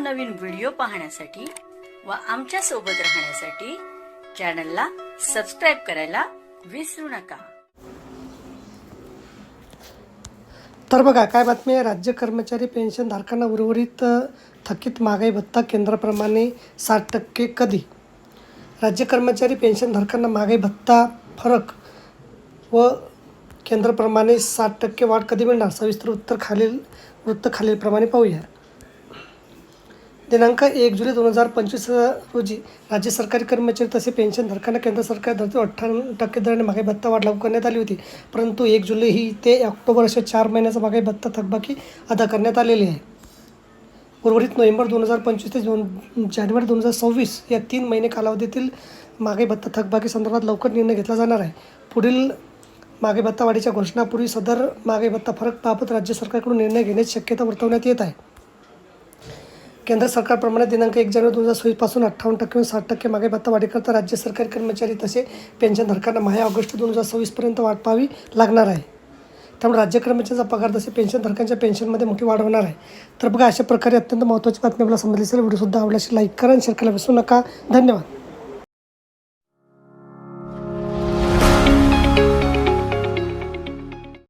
नवनवीन व्हिडिओ पाहण्यासाठी व आमच्या सोबत राहण्यासाठी चॅनलला सबस्क्राइब करायला विसरू नका। तर बघा काय बातमी आहे। राज्य कर्मचारी पेन्शन धारकांना उर्वरित थकीत महागाई भत्ता केंद्राप्रमाणे 60% कधी? राज्य कर्मचारी पेन्शन धारकांना महागाई भत्ता फरक व केंद्राप्रमाणे 60% वाढ कधी मिळणार? सविस्तर वृत्त खालीलप्रमाणे पाहूया। दिनांक 1 जुलै 2025 रोजी राज्य सरकारी कर्मचारी तसे पेन्शन धारकांना केंद्र सरकार धर्ती 58% दराने महागाई भत्ता वाढ लागू करण्यात आली होती। परंतु 1 जुलै ही ते ऑक्टोबर अशा 4 महिन्याचा महागाई भत्ता थकबाकी अदा करण्यात आलेली आहे। उर्वरित नोव्हेंबर 2025 ते जानेवारी 2026 या 3 महिने कालावधीतील महागाई भत्ता थकबाकी संदर्भात लवकर निर्णय घेतला जाणार आहे। पुढील महागाई भत्ता वाढीच्या घोषणापूर्वी सदर महागाई भत्ता फरक बाबत राज्य सरकारकडून निर्णय घेण्याची शक्यता वर्तवण्यात येत आहे। केंद्र सरकारप्रमाणे दिनांक 1 जानेवारी 2026 पासून 58% व 60% महागाई भत्ता वाढीकरता राज्य सरकारी कर्मचारी तसे पेन्शनधारकांना महिना ऑगस्ट 2026 पर्यंत वाट पाहावी लागणार आहे। त्यामुळे राज्य कर्मचाऱ्यांचा पगार तसे पेन्शनधारकांच्या पेन्शनमध्ये मोठी वाढ होणार आहे। तर बघा अशा प्रकारे अत्यंत महत्त्वाची बातमी आपल्याला समजली असेल। व्हिडिओ सुद्धा आवडल्यास लाईक करा आणि शेअर करायला विसरू नका। धन्यवाद।